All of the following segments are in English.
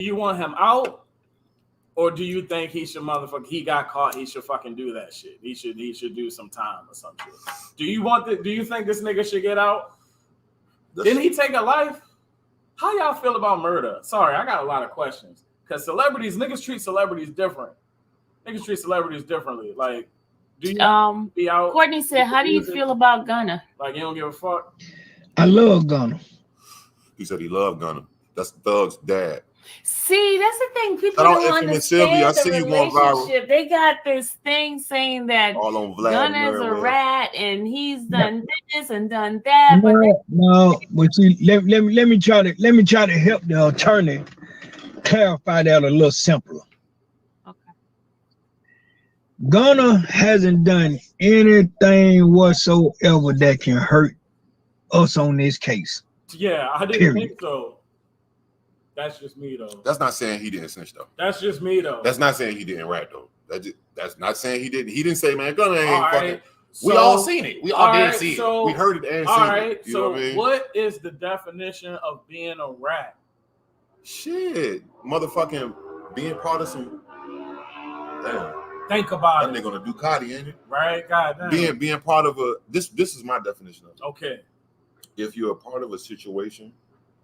Do you want him out, or do you think he should he got caught? He should fucking do that shit. He should do some time or some shit. Do you think this nigga should get out? Didn't he take a life? How y'all feel about murder? Sorry, I got a lot of questions. Because niggas treat celebrities different. Niggas treat celebrities differently. Like, do you be out? Courtney said, how do you feel about Gunna? Like, you don't give a fuck? I love Gunna. He said he loved Gunna. That's Thug's dad. See, that's the thing. People don't understand the relationship. They got this thing saying that Gunna is a rat and he's done this and done that. But see, let me try to help the attorney clarify that a little simpler. Okay. Gunna hasn't done anything whatsoever that can hurt us on this case. Yeah, I didn't think so. That's just me though. That's not saying he didn't snitch though. That's just me though. That's not saying he didn't rat though. That's not saying he didn't. He didn't say, man, Gunna ain't fucking. So, we all seen it. We all did see it. We heard it and seen it. You know what I mean? What is the definition of being a rat? Shit, motherfucking being part of some. Damn. Think about that nigga on a Ducati, ain't it? Right, goddamn. Being part of a this is my definition of it. Okay. If you're a part of a situation.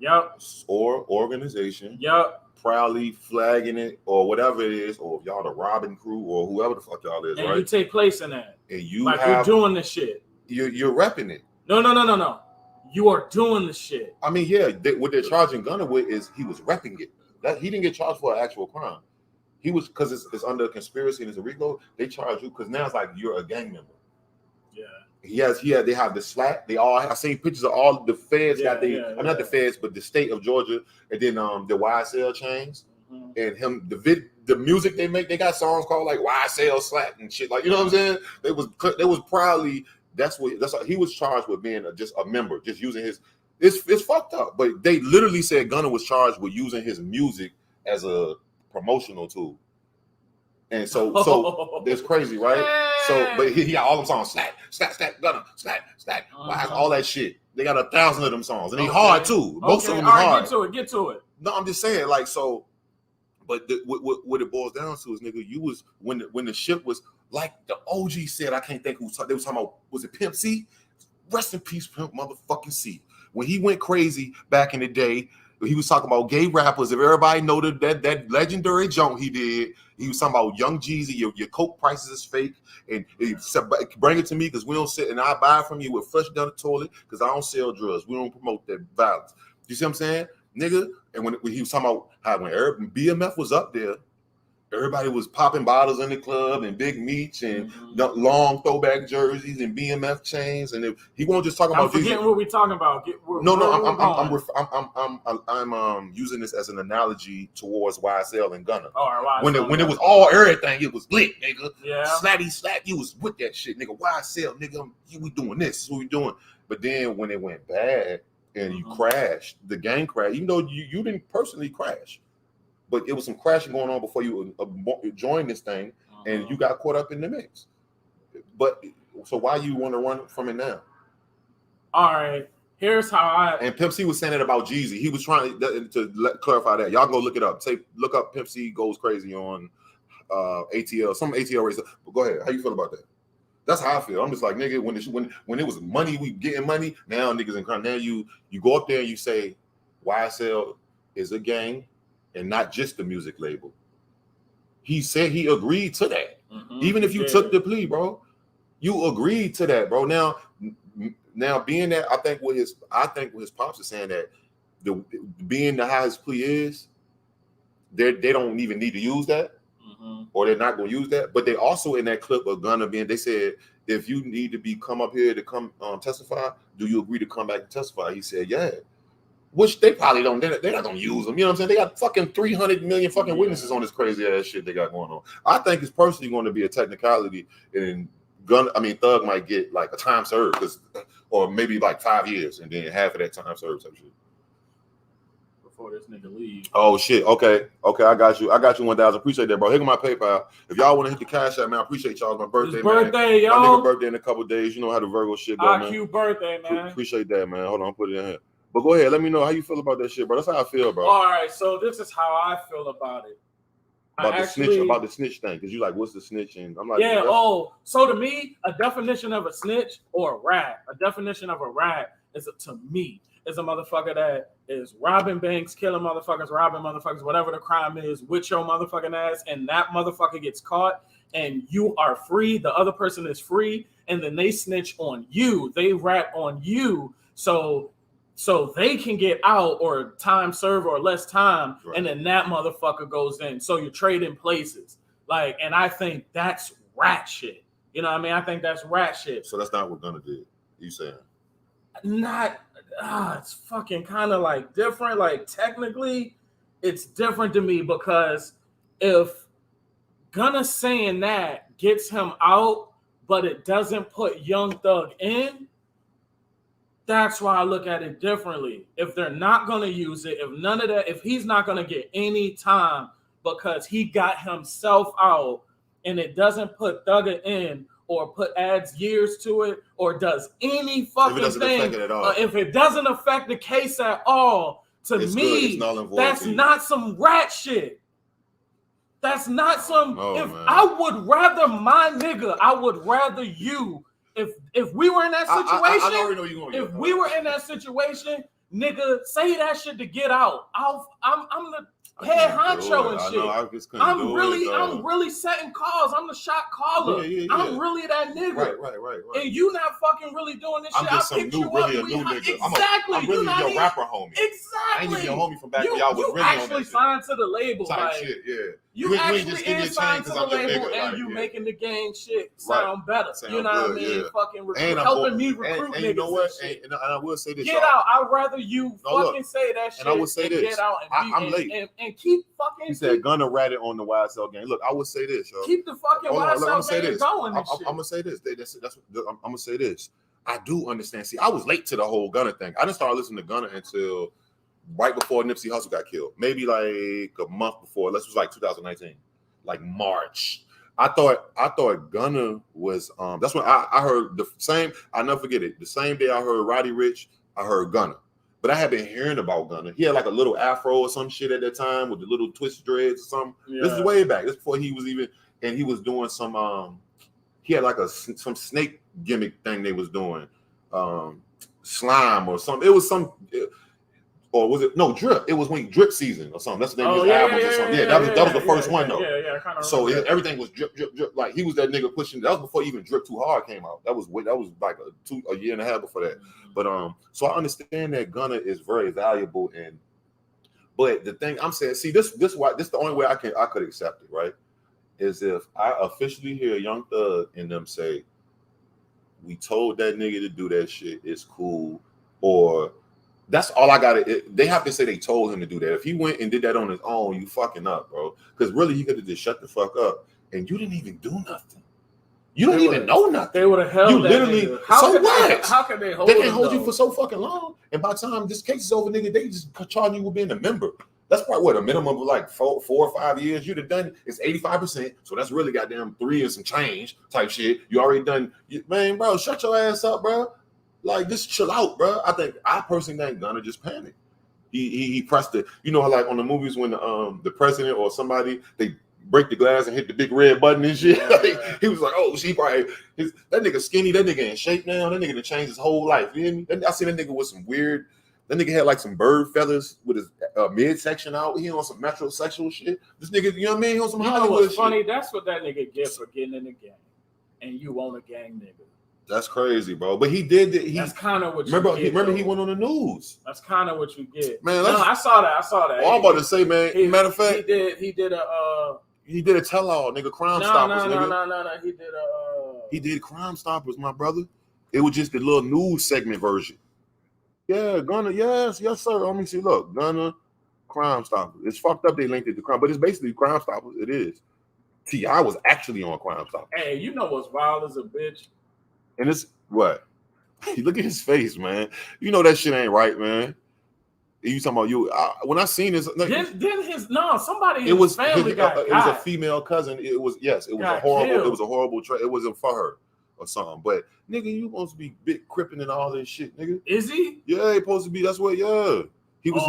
Yep. Or organization. Yep. Proudly flagging it or whatever it is, or if y'all the robbing crew or whoever the fuck y'all is, and right? You take place in that. And you like you're doing the shit. You're repping it. No. You are doing the shit. I mean, yeah, what they're charging Gunna with is he was repping it. That he didn't get charged for an actual crime. He was because it's under a conspiracy and it's a RICO. They charge you because now it's like you're a gang member. Yeah. They have the slack. I seen pictures of all the feds not the feds, but the state of Georgia, and then the YSL chains, and him the music they make. They got songs called like YSL Slack and shit. Like, you know what I'm saying? They was proudly. That's what he was charged with, being just a member, just using his. It's fucked up, but they literally said Gunna was charged with using his music as a promotional tool. And so it's crazy, right? So, but he got all them songs, slack, Gunna, slack, all that shit. They got 1,000 of them songs, and they hard too. Most of them are hard. Get to it. No, I'm just saying, like, so. But what it boils down to is, nigga, you was when the shit was like the OG said. I can't think who they was talking about. Was it Pimp C? Rest in peace, Pimp motherfucking C. When he went crazy back in the day. He was talking about gay rappers. If everybody know that legendary junk he did, he was talking about Young Jeezy. Your coke prices is fake, and he said, bring it to me because we don't sit and I buy from you with flush down the toilet because I don't sell drugs. We don't promote that violence. You see what I'm saying, nigga? And when he was talking about how when BMF was up there, everybody was popping bottles in the club and big meats and long throwback jerseys and BMF chains. And if he won't just talk about. I'm forgetting what we talking about. I'm using this as an analogy towards YSL and Gunna. All right, when it was all everything, it was lit, nigga. Yeah. Slatty slap, you was with that shit, nigga. YSL, nigga, we doing this. This is what we doing. But then when it went bad and you crashed, the gang crashed, even though you didn't personally crash. But it was some crashing going on before you joined this thing, and you got caught up in the mix. But so why you want to run from it now? All right, here's how And Pimp C was saying it about Jeezy. He was trying to clarify that. Y'all go look it up. Look up Pimp C goes crazy on ATL, some ATL race. But go ahead. How you feel about that? That's how I feel. I'm just like, nigga, when it was money, we getting money. Now niggas in crime. Now you go up there and you say YSL is a gang. And not just the music label. He said he agreed to that. Even if you took the plea, bro, you agreed to that, bro. Now being that, I think what his pops is saying that being the highest plea is, they don't even need to use that, or they're not going to use that. But they also in that clip of Gunna they said, if you need to come up here to come testify, do you agree to come back and testify? He said, yeah. Which they probably don't. They're not gonna use them. You know what I'm saying? They got fucking 300 million fucking witnesses on this crazy ass shit they got going on. I think it's personally going to be a technicality, and Thug might get like a time served, or maybe like 5 years, and then half of that time served type shit. Before this nigga leave. Oh shit. Okay. I got you. 1,000. Appreciate that, bro. Here go my PayPal. If y'all want to hit the cash out, man, I appreciate y'all. My birthday, man. Yo. My nigga birthday in a couple days. You know how the Virgo shit go, man. IQ birthday, man. Appreciate that, man. Hold on, I'll put it in here. But go ahead, let me know how you feel about that shit, bro. That's how I feel, bro. All right, so this is how I feel about it. About the snitch thing, because you like, what's the snitch? And I'm like, yeah. Oh, so to me, a definition of a snitch or a rat, a definition of a rat is to me is a motherfucker that is robbing banks, killing motherfuckers, robbing motherfuckers, whatever the crime is, with your motherfucking ass, and that motherfucker gets caught, and you are free. The other person is free, and then they snitch on you. They rat on you, so they can get out or time served or less time, right. And then that motherfucker goes in. So you're trading places. Like, and I think that's rat shit. You know what I mean? I think that's rat shit. So that's not what Gunna did, you saying? Not, it's fucking kind of like different. Like, technically, it's different to me because if Gunna saying that gets him out, but it doesn't put Young Thug in, that's why I look at it differently. If they're not going to use it, if none of that, if he's not going to get any time because he got himself out and it doesn't put Thugger in or adds years to it or does any fucking thing, if it doesn't affect the case at all, to me, that's not some rat shit. That's not some, I would rather my nigga, I would rather you, if we were in that situation, if we were in that situation, nigga, say that shit to get out. I'm the head honcho and shit. I'm really setting calls. I'm the shot caller. Yeah. I'm really that nigga. Right. And you not fucking really doing this shit. I'm just some new nigga. Exactly. I'm really your rapper homie. Exactly. I ain't even your homie from back when y'all was really on that shit. You actually signed to the label. Type shit, yeah. You actually is signed to the label and you making the game shit sound better. You know what I mean? Fucking helping me recruit niggas. And you know what? And I will say this. Get out. I'd rather you fucking say that shit. And I will say this. Get out I'm late. And keep fucking. He said Gunna ratted on the YSL game. Look, I will say this, yo. Keep the fucking YSL game going. I'm gonna say this. I'm gonna say this. I do understand. See, I was late to the whole Gunna thing. I didn't start listening to Gunna until right before Nipsey Hussle got killed. Maybe like a month before. This was like 2019, like March. I thought Gunna was. That's when I heard the same. I'll never forget it. The same day I heard Roddy Ricch, I heard Gunna. But I had been hearing about Gunna. He had like a little afro or some shit at that time with the little twist dreads or something. Yeah. This is way back. This before he was even, and he was doing some. He had like some snake gimmick thing they was doing, slime or something. It was some, or was it Drip? It was when Drip season or something. That's the name of his albums or something. Yeah, that was the first one though. Yeah, kind of. So everything was drip. Like he was that nigga pushing. That was before even Drip Too Hard came out. That was like a year and a half before that. But so I understand that Gunna is very valuable, but the thing I'm saying, see, this the only way I could accept it, right? Is if I officially hear Young Thug and them say, we told that nigga to do that shit, it's cool, or that's all I got to. They have to say they told him to do that. If he went and did that on his own, you fucking up, bro. Because really, he could have just shut the fuck up, and you didn't even do nothing. You don't even know nothing. They would have held you that literally. Nigga. So what? How can they hold? They can't hold you for so fucking long. And by the time this case is over, nigga, they just charge you with being a member. That's probably what a minimum of like 4 or 5 years. You'd have done it's 85%. So that's really goddamn 3 and some change type shit. You already done, man, bro. Shut your ass up, bro. Like just chill out, bro. I personally think Gunna just panicked. He pressed it. You know how like on the movies when the president or somebody they break the glass and hit the big red button and shit. Like, he was like, oh, she probably that nigga skinny. That nigga in shape now. That nigga done changed his whole life. You hear me? I seen that nigga with some weird. That nigga had like some bird feathers with his midsection out. He on some metrosexual shit. This nigga, you know what I mean? He on some Hollywood shit. Funny, that's what that nigga gets for getting in the gang. And you own a gang nigga. That's crazy, bro. But he did that. That's kind of what you get. Remember he went on the news. That's kind of what you get. Man, I saw that. Oh, I'm about to say, man. Matter of fact, he did a tell-all, nigga. Crime Stoppers, nigga. No. He did Crime Stoppers, my brother. It was just the little news segment version. Yeah, Gunna, yes, sir. Let me see. Look, Gunna, Crime Stoppers. It's fucked up. They linked it to crime, but it's basically Crime Stoppers. It is. T.I. was actually on Crime Stoppers. Hey, you know what's wild as a bitch? And it's what? Look at his face, man. You know that shit ain't right, man. You talking about you? When I seen this, somebody in his family got it was a female cousin. It was a horrible. Killed. It was a horrible. It wasn't for her. or something. But nigga, you supposed to be big cripping and all this shit, nigga. Is he? Yeah, he supposed to be. That's what. Yeah, he was.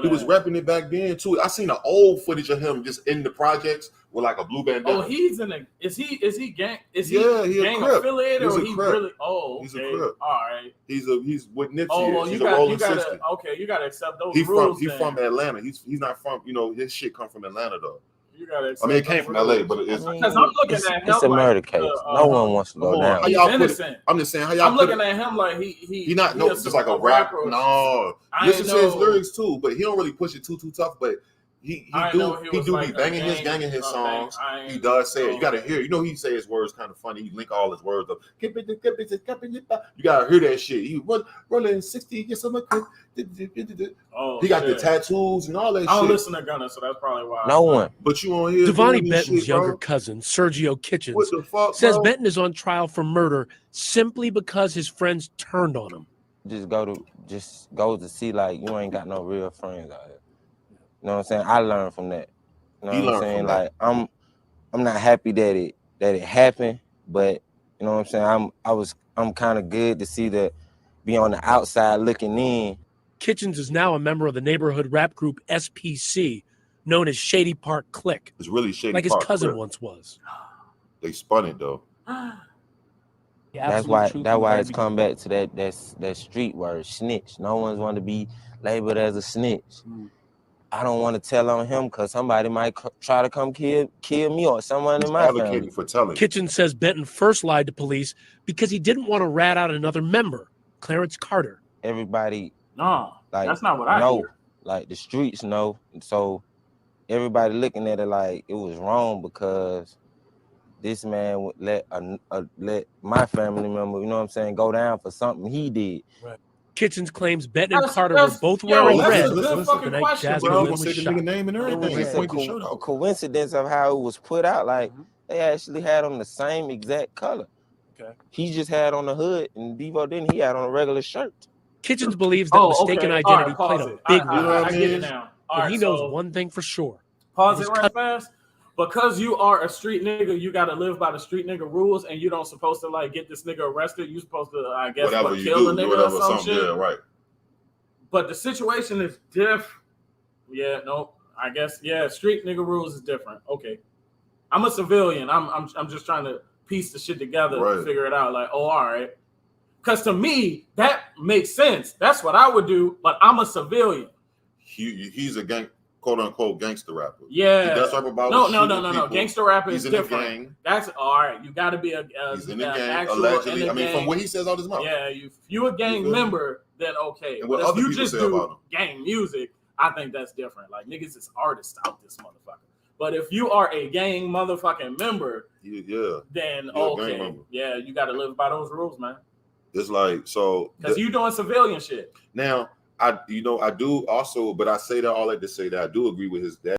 He was rapping it back then too. I seen the old footage of him just in the projects with like a blue bandana. Oh, he's in a. Is he gang? Is he gang Crip. affiliated or he Crip. really? Oh, okay. He's a Crip. All right. He's with Nipsey. Oh, well, he's you a rolling gotta, system. okay, you gotta accept those rules. He's from Atlanta. He's not from, his shit come from Atlanta though. You gotta accept. I mean, it came from LA, but it's because I'm looking at him. It's a murder case. No one wants to go down. He's innocent. I'm just saying how y'all. I'm looking at him like he not just like a rapper. No, listen to his lyrics too, but he don't really push it too tough. But he do be banging his gang in his songs. He does say it. You gotta hear. He say his words kind of funny. He link all his words up. You gotta hear that shit. He rolling 60. Get some. He got the tattoos and all that shit. I don't listen to Gunna, so that's probably why. No one. But you on here. Devontae Benton's younger cousin, Sergio Kitchens, what the fuck, says Benton is on trial for murder simply because his friends turned on him. Just go to see, like, you ain't got no real friends out here. You know what I'm saying? I learned from that. You know what I'm saying? Like, I'm not happy that it happened, but you know what I'm saying? I'm kind of good to see that, be on the outside looking in. Kitchens is now a member of the neighborhood rap group SPC, known as Shady Park Click. It's really Shady like Park his cousin Click. once was. They spun it though. That's why it's come back to that street word, snitch. No one's want to be labeled as a snitch. I don't want to tell on him because somebody might try to come kill me or someone in my family. For telling. Kitchens says Benton first lied to police because he didn't want to rat out another member, Clarence Carter. Everybody, that's not what I hear. Like, the streets know, so everybody looking at it like it was wrong because this man would let my family member, you know what I'm saying, go down for something he did. Right. Kitchens claims Benton and Carter were both wearing red the night Jasmine Lynn was shot. Name and everything. It was a coincidence of how it was put out. Like, they actually had on the same exact color. Okay. He just had on the hood, and Devo didn't. He had on a regular shirt. Kitchens believes that mistaken identity played a big role. I get it now. But he knows one thing for sure. Pause it right fast. Because you are a street nigga, you got to live by the street nigga rules, and you don't supposed to like get this nigga arrested. You supposed to, I guess, kill a nigga or some shit. Yeah, right. But the situation is different. Yeah, no, I guess, street nigga rules is different. Okay, I'm a civilian. I'm just trying to piece the shit together to figure it out. Like, all right, because to me that makes sense. That's what I would do. But I'm a civilian. He's a gang. "Quote unquote gangster rapper." Yeah, he does rap about no. Gangster rapper is different. Gang. That's all right. You got to be he's in the gang allegedly. I mean, from what he says out his mouth. Yeah, if you a gang member, then okay. And but what if you just do gang music, I think that's different. Like, niggas is artists out this motherfucker. But if you are a gang motherfucking member, then okay, you got to live by those rules, man. It's like, so because you doing civilian shit now. I do also, but I say that all that to say that I do agree with his dad.